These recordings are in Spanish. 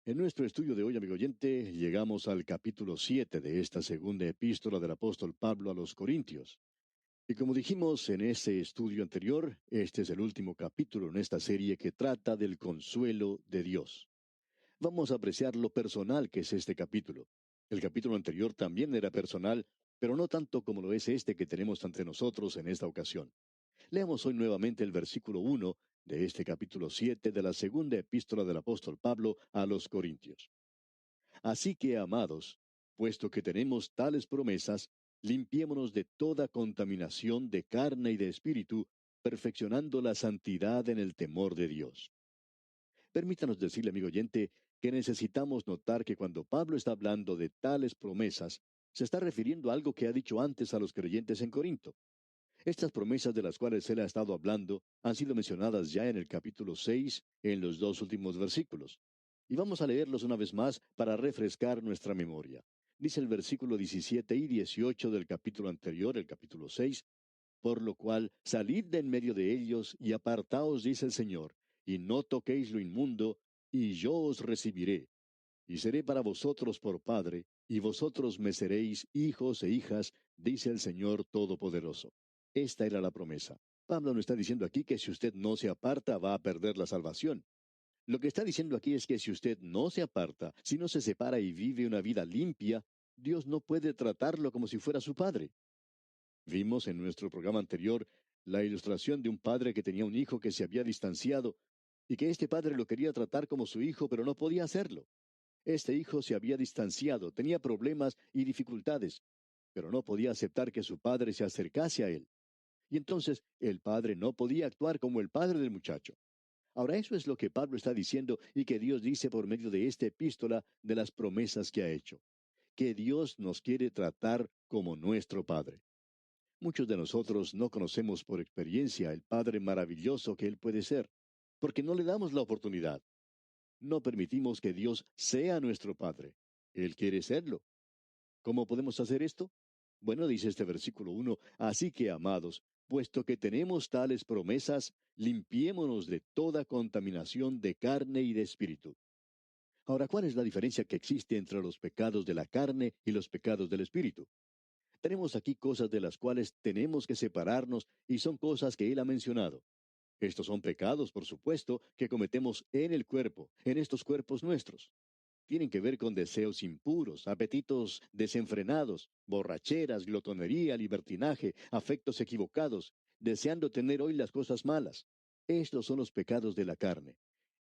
En nuestro estudio de hoy, amigo oyente, llegamos al capítulo 7 de esta segunda epístola del apóstol Pablo a los Corintios. Y como dijimos en ese estudio anterior, este es el último capítulo en esta serie que trata del consuelo de Dios. Vamos a apreciar lo personal que es este capítulo. El capítulo anterior también era personal, pero no tanto como lo es este que tenemos ante nosotros en esta ocasión. Leamos hoy nuevamente el versículo 1 de este capítulo 7 de la segunda epístola del apóstol Pablo a los Corintios. Así que, amados, puesto que tenemos tales promesas, limpiémonos de toda contaminación de carne y de espíritu, perfeccionando la santidad en el temor de Dios. Permítanos decirle, amigo oyente, que necesitamos notar que cuando Pablo está hablando de tales promesas, se está refiriendo a algo que ha dicho antes a los creyentes en Corinto. Estas promesas de las cuales él ha estado hablando han sido mencionadas ya en el capítulo 6, en los dos últimos versículos. Y vamos a leerlos una vez más para refrescar nuestra memoria. Dice el versículo 17 y 18 del capítulo anterior, el capítulo 6, por lo cual salid de en medio de ellos y apartaos, dice el Señor, y no toquéis lo inmundo, y yo os recibiré, y seré para vosotros por Padre, y vosotros me seréis hijos e hijas, dice el Señor Todopoderoso. Esta era la promesa. Pablo no está diciendo aquí que si usted no se aparta va a perder la salvación. Lo que está diciendo aquí es que si usted no se aparta, si no se separa y vive una vida limpia, Dios no puede tratarlo como si fuera su padre. Vimos en nuestro programa anterior la ilustración de un padre que tenía un hijo que se había distanciado y que este padre lo quería tratar como su hijo, pero no podía hacerlo. Este hijo se había distanciado, tenía problemas y dificultades, pero no podía aceptar que su padre se acercase a él. Y entonces el padre no podía actuar como el padre del muchacho. Ahora eso es lo que Pablo está diciendo y que Dios dice por medio de esta epístola de las promesas que ha hecho. Que Dios nos quiere tratar como nuestro Padre. Muchos de nosotros no conocemos por experiencia el Padre maravilloso que Él puede ser, porque no le damos la oportunidad. No permitimos que Dios sea nuestro Padre. Él quiere serlo. ¿Cómo podemos hacer esto? Bueno, dice este versículo 1, así que, amados, puesto que tenemos tales promesas, limpiémonos de toda contaminación de carne y de espíritu. Ahora, ¿cuál es la diferencia que existe entre los pecados de la carne y los pecados del espíritu? Tenemos aquí cosas de las cuales tenemos que separarnos y son cosas que él ha mencionado. Estos son pecados, por supuesto, que cometemos en el cuerpo, en estos cuerpos nuestros. Tienen que ver con deseos impuros, apetitos desenfrenados, borracheras, glotonería, libertinaje, afectos equivocados, deseando tener hoy las cosas malas. Estos son los pecados de la carne.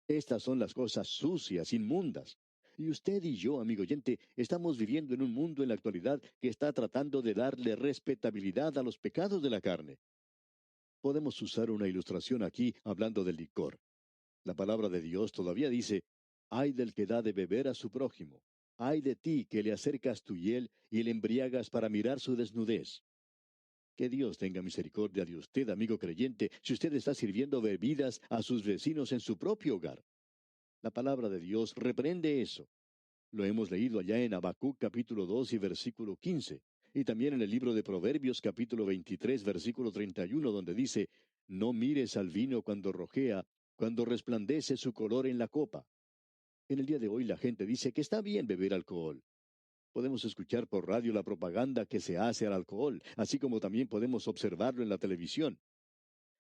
Estas son las cosas sucias, inmundas. Y usted y yo, amigo oyente, estamos viviendo en un mundo en la actualidad que está tratando de darle respetabilidad a los pecados de la carne. Podemos usar una ilustración aquí hablando del licor. La palabra de Dios todavía dice, ay del que da de beber a su prójimo, ay de ti que le acercas tu hiel y le embriagas para mirar su desnudez. Que Dios tenga misericordia de usted, amigo creyente, si usted está sirviendo bebidas a sus vecinos en su propio hogar. La palabra de Dios reprende eso. Lo hemos leído allá en Habacuc capítulo 2 y versículo 15, y también en el libro de Proverbios capítulo 23 versículo 31, donde dice, no mires al vino cuando rojea, cuando resplandece su color en la copa. En el día de hoy la gente dice que está bien beber alcohol. Podemos escuchar por radio la propaganda que se hace al alcohol, así como también podemos observarlo en la televisión.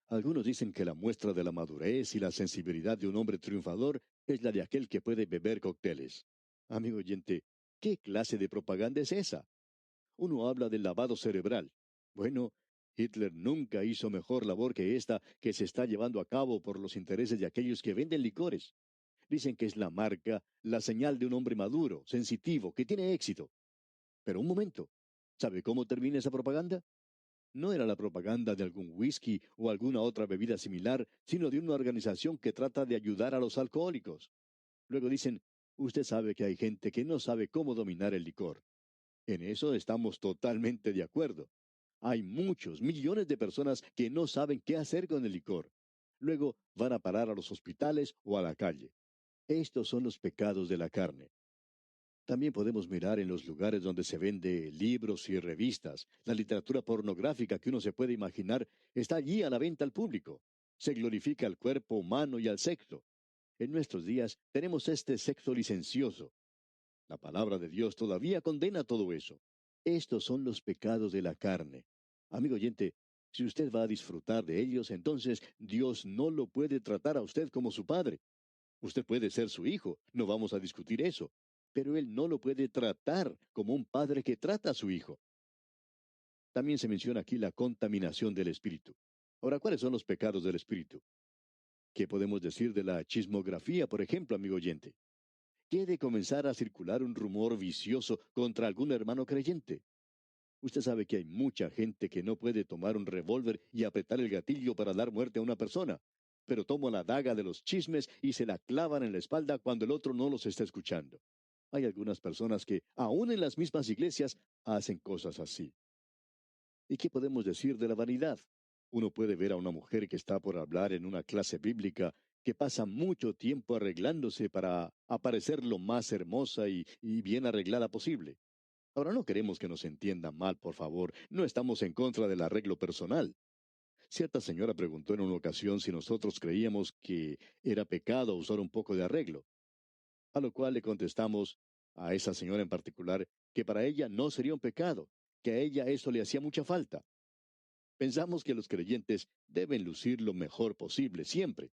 Algunos dicen que la muestra de la madurez y la sensibilidad de un hombre triunfador es la de aquel que puede beber cócteles. Amigo oyente, ¿qué clase de propaganda es esa? Uno habla del lavado cerebral. Bueno, Hitler nunca hizo mejor labor que esta que se está llevando a cabo por los intereses de aquellos que venden licores. Dicen que es la marca, la señal de un hombre maduro, sensitivo, que tiene éxito. Pero un momento, ¿sabe cómo termina esa propaganda? No era la propaganda de algún whisky o alguna otra bebida similar, sino de una organización que trata de ayudar a los alcohólicos. Luego dicen, usted sabe que hay gente que no sabe cómo dominar el licor. En eso estamos totalmente de acuerdo. Hay muchos, millones de personas que no saben qué hacer con el licor. Luego van a parar a los hospitales o a la calle. Estos son los pecados de la carne. También podemos mirar en los lugares donde se vende libros y revistas. La literatura pornográfica que uno se puede imaginar está allí a la venta al público. Se glorifica al cuerpo humano y al sexo. En nuestros días tenemos este sexo licencioso. La palabra de Dios todavía condena todo eso. Estos son los pecados de la carne. Amigo oyente, si usted va a disfrutar de ellos, entonces Dios no lo puede tratar a usted como su padre. Usted puede ser su hijo, no vamos a discutir eso, pero Él no lo puede tratar como un padre que trata a su hijo. También se menciona aquí la contaminación del espíritu. Ahora, ¿cuáles son los pecados del espíritu? ¿Qué podemos decir de la chismografía, por ejemplo, amigo oyente? ¿Qué de comenzar a circular un rumor vicioso contra algún hermano creyente? Usted sabe que hay mucha gente que no puede tomar un revólver y apretar el gatillo para dar muerte a una persona, pero toma la daga de los chismes y se la clavan en la espalda cuando el otro no los está escuchando. Hay algunas personas que, aún en las mismas iglesias, hacen cosas así. ¿Y qué podemos decir de la vanidad? Uno puede ver a una mujer que está por hablar en una clase bíblica que pasa mucho tiempo arreglándose para aparecer lo más hermosa y bien arreglada posible. Ahora no queremos que nos entiendan mal, por favor. No estamos en contra del arreglo personal. Cierta señora preguntó en una ocasión si nosotros creíamos que era pecado usar un poco de arreglo, a lo cual le contestamos a esa señora en particular que para ella no sería un pecado, que a ella eso le hacía mucha falta. Pensamos que los creyentes deben lucir lo mejor posible siempre.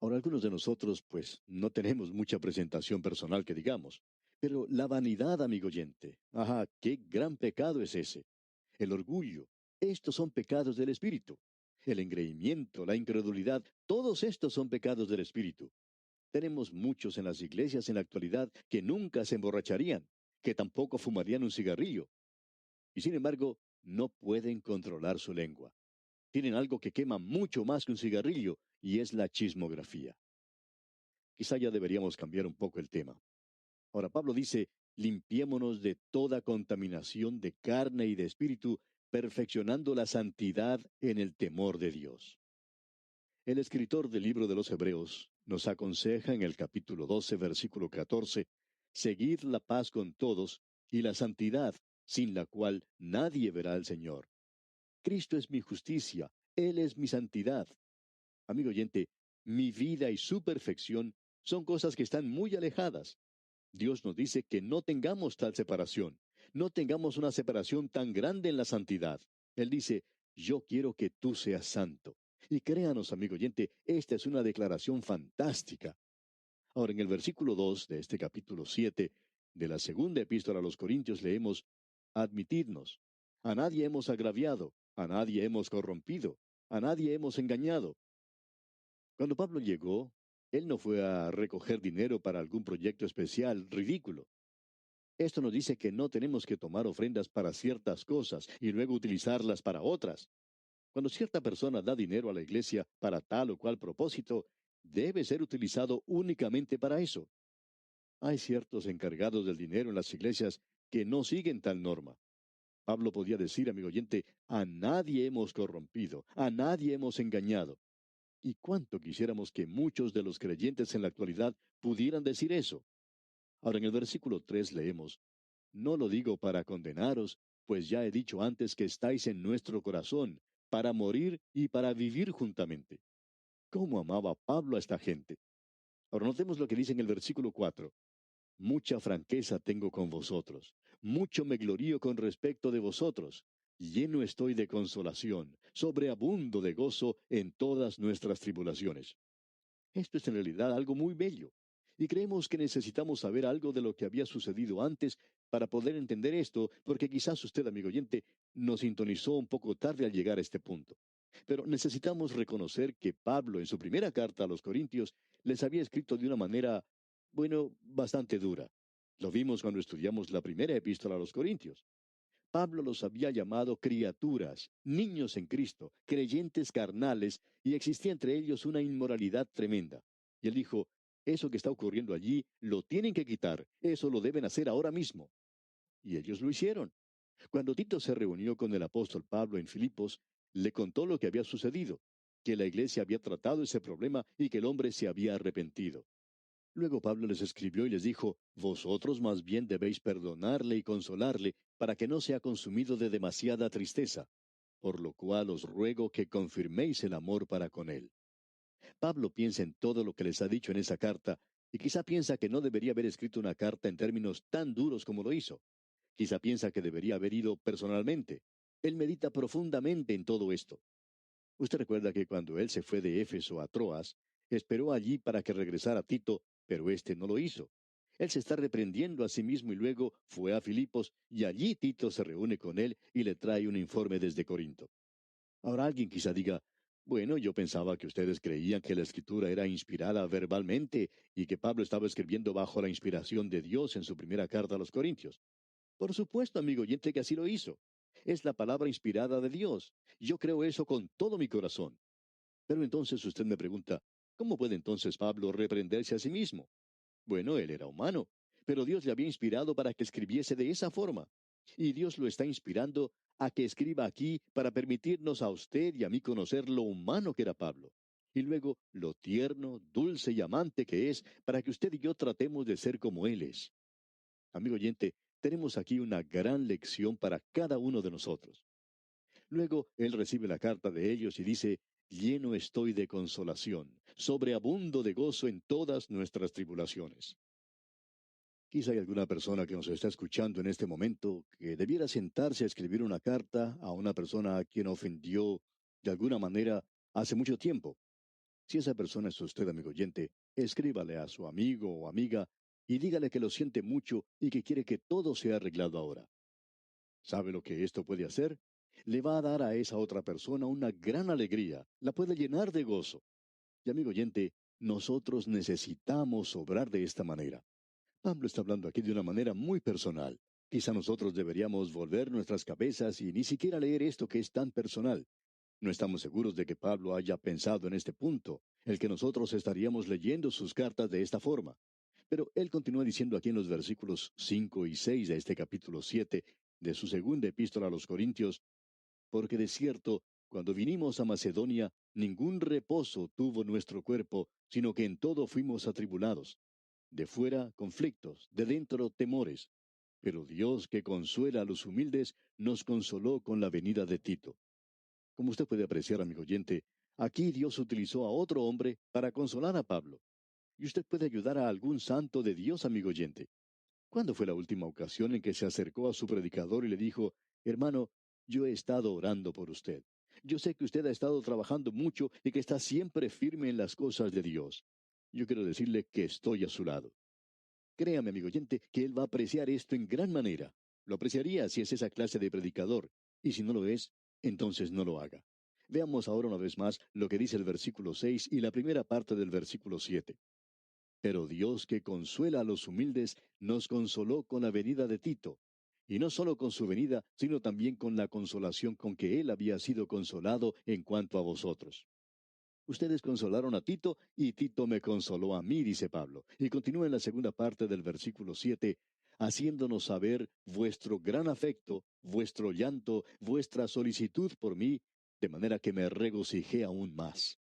Ahora, algunos de nosotros, pues, no tenemos mucha presentación personal que digamos. Pero la vanidad, amigo oyente, ajá, qué gran pecado es ese. El orgullo, estos son pecados del espíritu. El engreimiento, la incredulidad, todos estos son pecados del espíritu. Tenemos muchos en las iglesias en la actualidad que nunca se emborracharían, que tampoco fumarían un cigarrillo, y sin embargo, no pueden controlar su lengua. Tienen algo que quema mucho más que un cigarrillo, y es la chismografía. Quizá ya deberíamos cambiar un poco el tema. Ahora, Pablo dice, limpiémonos de toda contaminación de carne y de espíritu, perfeccionando la santidad en el temor de Dios. El escritor del libro de los Hebreos nos aconseja en el capítulo 12, versículo 14, seguid la paz con todos y la santidad, sin la cual nadie verá al Señor. Cristo es mi justicia, Él es mi santidad. Amigo oyente, mi vida y su perfección son cosas que están muy alejadas. Dios nos dice que no tengamos tal separación, no tengamos una separación tan grande en la santidad. Él dice, yo quiero que tú seas santo. Y créanos, amigo oyente, esta es una declaración fantástica. Ahora, en el versículo 2 de este capítulo 7 de la segunda epístola a los Corintios leemos, admitidnos, a nadie hemos agraviado, a nadie hemos corrompido, a nadie hemos engañado. Cuando Pablo llegó, él no fue a recoger dinero para algún proyecto especial ridículo. Esto nos dice que no tenemos que tomar ofrendas para ciertas cosas y luego utilizarlas para otras. Cuando cierta persona da dinero a la iglesia para tal o cual propósito, debe ser utilizado únicamente para eso. Hay ciertos encargados del dinero en las iglesias que no siguen tal norma. Pablo podía decir, amigo oyente, a nadie hemos corrompido, a nadie hemos engañado. Y cuánto quisiéramos que muchos de los creyentes en la actualidad pudieran decir eso. Ahora en el versículo 3 leemos, no lo digo para condenaros, pues ya he dicho antes que estáis en nuestro corazón, para morir y para vivir juntamente. ¿Cómo amaba Pablo a esta gente? Ahora notemos lo que dice en el versículo 4. Mucha franqueza tengo con vosotros, mucho me glorío con respecto de vosotros. Lleno estoy de consolación, sobreabundo de gozo en todas nuestras tribulaciones. Esto es en realidad algo muy bello. Y creemos que necesitamos saber algo de lo que había sucedido antes para poder entender esto, porque quizás usted, amigo oyente, nos sintonizó un poco tarde al llegar a este punto. Pero necesitamos reconocer que Pablo, en su primera carta a los Corintios, les había escrito de una manera, bueno, bastante dura. Lo vimos cuando estudiamos la primera epístola a los Corintios. Pablo los había llamado criaturas, niños en Cristo, creyentes carnales, y existía entre ellos una inmoralidad tremenda. Y él dijo, eso que está ocurriendo allí, lo tienen que quitar, eso lo deben hacer ahora mismo. Y ellos lo hicieron. Cuando Tito se reunió con el apóstol Pablo en Filipos, le contó lo que había sucedido, que la iglesia había tratado ese problema y que el hombre se había arrepentido. Luego Pablo les escribió y les dijo, vosotros más bien debéis perdonarle y consolarle, para que no sea consumido de demasiada tristeza, por lo cual os ruego que confirméis el amor para con él. Pablo piensa en todo lo que les ha dicho en esa carta, y quizá piensa que no debería haber escrito una carta en términos tan duros como lo hizo. Quizá piensa que debería haber ido personalmente. Él medita profundamente en todo esto. Usted recuerda que cuando él se fue de Éfeso a Troas, esperó allí para que regresara Tito, pero éste no lo hizo. Él se está reprendiendo a sí mismo y luego fue a Filipos y allí Tito se reúne con él y le trae un informe desde Corinto. Ahora alguien quizá diga, bueno, yo pensaba que ustedes creían que la escritura era inspirada verbalmente y que Pablo estaba escribiendo bajo la inspiración de Dios en su primera carta a los Corintios. Por supuesto, amigo oyente, que así lo hizo. Es la palabra inspirada de Dios. Yo creo eso con todo mi corazón. Pero entonces usted me pregunta, ¿cómo puede entonces Pablo reprenderse a sí mismo? Bueno, él era humano, pero Dios le había inspirado para que escribiese de esa forma. Y Dios lo está inspirando a que escriba aquí para permitirnos a usted y a mí conocer lo humano que era Pablo. Y luego lo tierno, dulce y amante que es para que usted y yo tratemos de ser como Él es. Amigo oyente, tenemos aquí una gran lección para cada uno de nosotros. Luego él recibe la carta de ellos y dice, lleno estoy de consolación, sobreabundo de gozo en todas nuestras tribulaciones. Quizá hay alguna persona que nos está escuchando en este momento que debiera sentarse a escribir una carta a una persona a quien ofendió de alguna manera hace mucho tiempo. Si esa persona es usted, amigo oyente, escríbale a su amigo o amiga y dígale que lo siente mucho y que quiere que todo sea arreglado ahora. ¿Sabe lo que esto puede hacer? Le va a dar a esa otra persona una gran alegría, la puede llenar de gozo. Y amigo oyente, nosotros necesitamos obrar de esta manera. Pablo está hablando aquí de una manera muy personal. Quizá nosotros deberíamos volver nuestras cabezas y ni siquiera leer esto que es tan personal. No estamos seguros de que Pablo haya pensado en este punto, el que nosotros estaríamos leyendo sus cartas de esta forma. Pero él continúa diciendo aquí en los versículos 5 y 6 de este capítulo 7 de su segunda epístola a los Corintios, porque de cierto, cuando vinimos a Macedonia, ningún reposo tuvo nuestro cuerpo, sino que en todo fuimos atribulados. De fuera, conflictos, de dentro, temores. Pero Dios, que consuela a los humildes, nos consoló con la venida de Tito. Como usted puede apreciar, amigo oyente, aquí Dios utilizó a otro hombre para consolar a Pablo. Y usted puede ayudar a algún santo de Dios, amigo oyente. ¿Cuándo fue la última ocasión en que se acercó a su predicador y le dijo, hermano, yo he estado orando por usted? Yo sé que usted ha estado trabajando mucho y que está siempre firme en las cosas de Dios. Yo quiero decirle que estoy a su lado. Créame, amigo oyente, que él va a apreciar esto en gran manera. Lo apreciaría si es esa clase de predicador, y si no lo es, entonces no lo haga. Veamos ahora una vez más lo que dice el versículo 6 y la primera parte del versículo 7. Pero Dios que consuela a los humildes nos consoló con la venida de Tito, y no solo con su venida, sino también con la consolación con que él había sido consolado en cuanto a vosotros. Ustedes consolaron a Tito y Tito me consoló a mí, dice Pablo. Y continúa en la segunda parte del versículo 7, haciéndonos saber vuestro gran afecto, vuestro llanto, vuestra solicitud por mí, de manera que me regocijé aún más.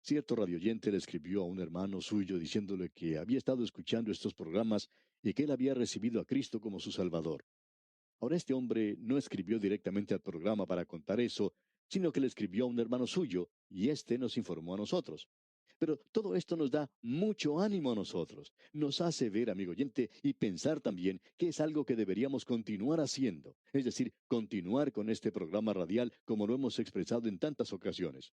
Cierto radioyente le escribió a un hermano suyo diciéndole que había estado escuchando estos programas y que él había recibido a Cristo como su Salvador. Ahora este hombre no escribió directamente al programa para contar eso, sino que le escribió a un hermano suyo y éste nos informó a nosotros. Pero todo esto nos da mucho ánimo a nosotros, nos hace ver, amigo oyente, y pensar también que es algo que deberíamos continuar haciendo, es decir, continuar con este programa radial como lo hemos expresado en tantas ocasiones.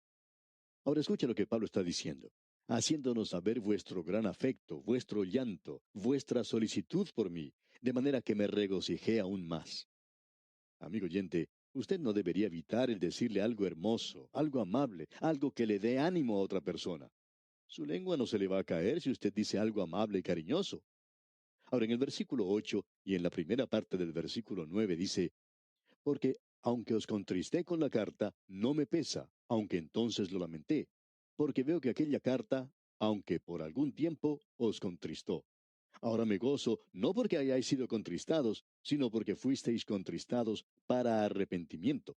Ahora escucha lo que Pablo está diciendo, haciéndonos saber vuestro gran afecto, vuestro llanto, vuestra solicitud por mí, de manera que me regocijé aún más. Amigo oyente, usted no debería evitar el decirle algo hermoso, algo amable, algo que le dé ánimo a otra persona. Su lengua no se le va a caer si usted dice algo amable y cariñoso. Ahora, en el versículo 8 y en la primera parte del versículo 9 dice, porque aunque os contristé con la carta, no me pesa, aunque entonces lo lamenté, porque veo que aquella carta, aunque por algún tiempo, os contristó. Ahora me gozo, no porque hayáis sido contristados, sino porque fuisteis contristados para arrepentimiento.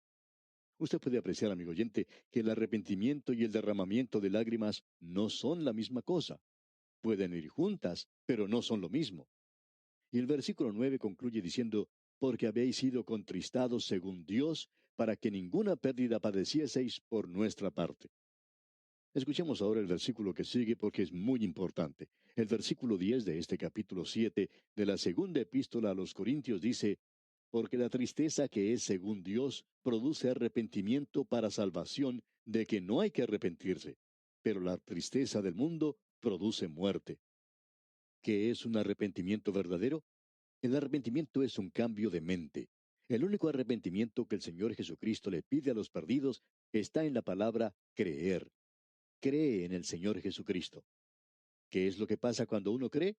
Usted puede apreciar, amigo oyente, que el arrepentimiento y el derramamiento de lágrimas no son la misma cosa. Pueden ir juntas, pero no son lo mismo. Y el versículo 9 concluye diciendo, porque habéis sido contristados según Dios, para que ninguna pérdida padecieseis por nuestra parte. Escuchemos ahora el versículo que sigue porque es muy importante. El versículo 10 de este capítulo 7 de la segunda epístola a los Corintios dice, porque la tristeza que es según Dios produce arrepentimiento para salvación, de que no hay que arrepentirse, pero la tristeza del mundo produce muerte. ¿Qué es un arrepentimiento verdadero? El arrepentimiento es un cambio de mente. El único arrepentimiento que el Señor Jesucristo le pide a los perdidos está en la palabra creer. Cree en el Señor Jesucristo. ¿Qué es lo que pasa cuando uno cree?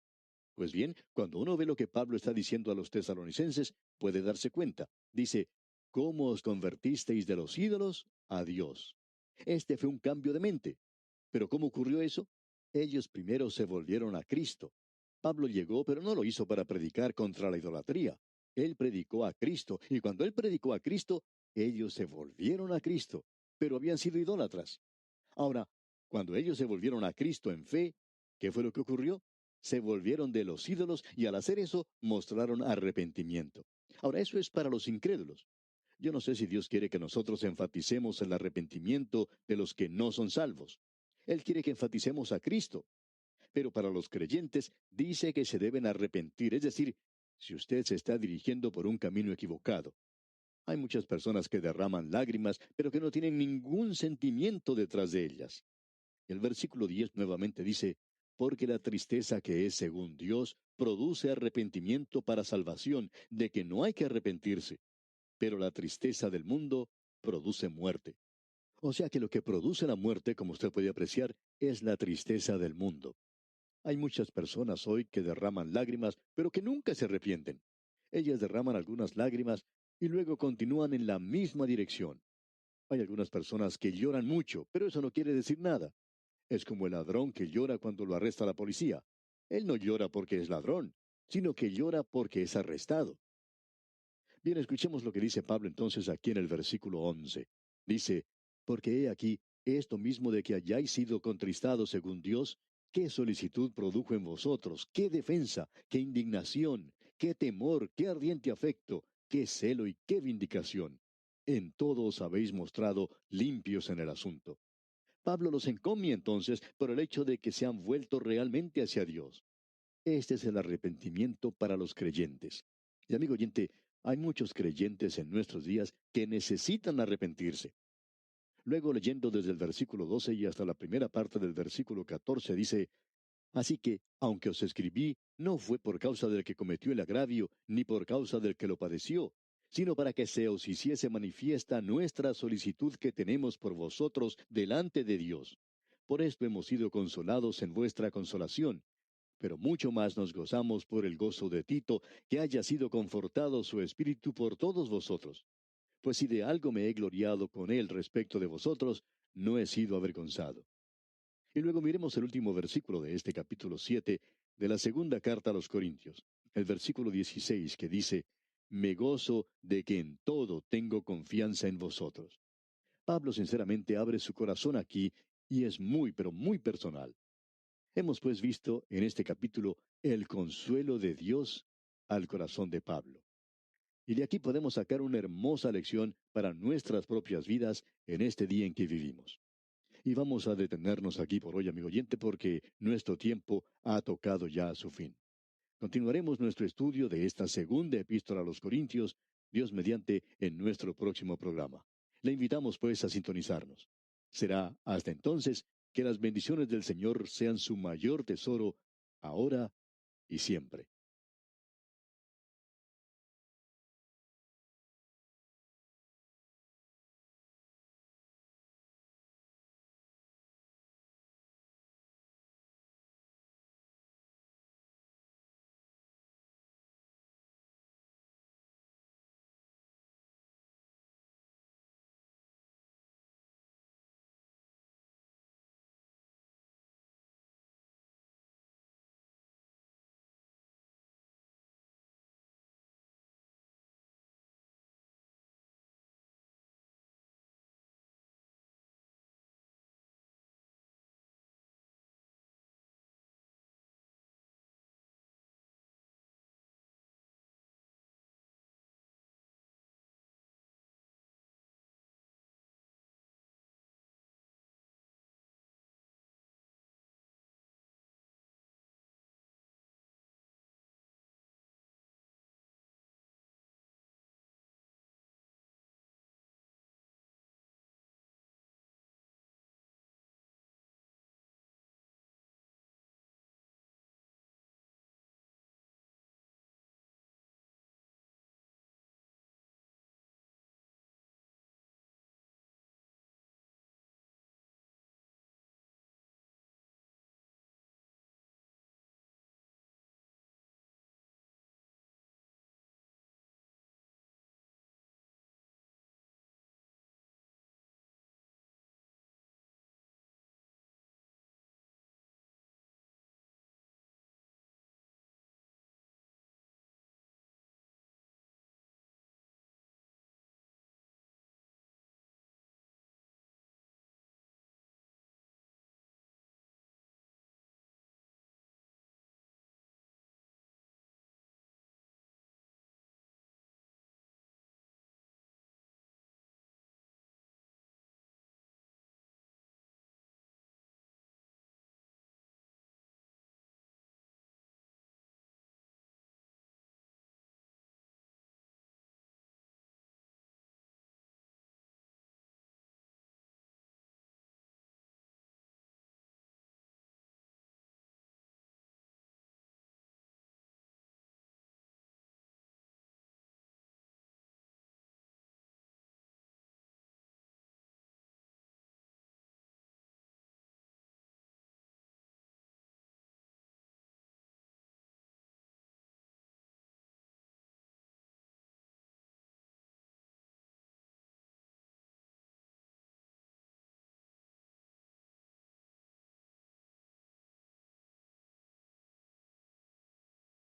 Pues bien, cuando uno ve lo que Pablo está diciendo a los tesalonicenses, puede darse cuenta. Dice, ¿cómo os convertisteis de los ídolos a Dios? Este fue un cambio de mente. ¿Pero cómo ocurrió eso? Ellos primero se volvieron a Cristo. Pablo llegó, pero no lo hizo para predicar contra la idolatría. Él predicó a Cristo, y cuando él predicó a Cristo, ellos se volvieron a Cristo, pero habían sido idólatras. Ahora, cuando ellos se volvieron a Cristo en fe, ¿qué fue lo que ocurrió? Se volvieron de los ídolos y al hacer eso mostraron arrepentimiento. Ahora, eso es para los incrédulos. Yo no sé si Dios quiere que nosotros enfaticemos el arrepentimiento de los que no son salvos. Él quiere que enfaticemos a Cristo. Pero para los creyentes dice que se deben arrepentir, es decir, si usted se está dirigiendo por un camino equivocado. Hay muchas personas que derraman lágrimas, pero que no tienen ningún sentimiento detrás de ellas. El versículo 10 nuevamente dice, porque la tristeza que es según Dios produce arrepentimiento para salvación, de que no hay que arrepentirse, pero la tristeza del mundo produce muerte. O sea que lo que produce la muerte, como usted puede apreciar, es la tristeza del mundo. Hay muchas personas hoy que derraman lágrimas, pero que nunca se arrepienten. Ellas derraman algunas lágrimas y luego continúan en la misma dirección. Hay algunas personas que lloran mucho, pero eso no quiere decir nada. Es como el ladrón que llora cuando lo arresta la policía. Él no llora porque es ladrón, sino que llora porque es arrestado. Bien, escuchemos lo que dice Pablo entonces aquí en el versículo 11. Dice, porque he aquí esto mismo de que hayáis sido contristados según Dios, qué solicitud produjo en vosotros, qué defensa, qué indignación, qué temor, qué ardiente afecto, qué celo y qué vindicación. En todo os habéis mostrado limpios en el asunto. Pablo los encomia entonces por el hecho de que se han vuelto realmente hacia Dios. Este es el arrepentimiento para los creyentes. Y amigo oyente, hay muchos creyentes en nuestros días que necesitan arrepentirse. Luego, leyendo desde el versículo 12 y hasta la primera parte del versículo 14, dice, así que, aunque os escribí, no fue por causa del que cometió el agravio, ni por causa del que lo padeció, sino para que se os hiciese manifiesta nuestra solicitud que tenemos por vosotros delante de Dios. Por esto hemos sido consolados en vuestra consolación, pero mucho más nos gozamos por el gozo de Tito, que haya sido confortado su espíritu por todos vosotros. Pues si de algo me he gloriado con él respecto de vosotros, no he sido avergonzado. Y luego miremos el último versículo de este capítulo 7 de la segunda carta a los Corintios, el versículo 16 que dice, me gozo de que en todo tengo confianza en vosotros. Pablo sinceramente abre su corazón aquí y es muy, pero muy personal. Hemos pues visto en este capítulo el consuelo de Dios al corazón de Pablo. Y de aquí podemos sacar una hermosa lección para nuestras propias vidas en este día en que vivimos. Y vamos a detenernos aquí por hoy, amigo oyente, porque nuestro tiempo ha tocado ya a su fin. Continuaremos nuestro estudio de esta segunda epístola a los Corintios, Dios mediante, en nuestro próximo programa. Le invitamos pues a sintonizarnos. Será hasta entonces que las bendiciones del Señor sean su mayor tesoro, ahora y siempre.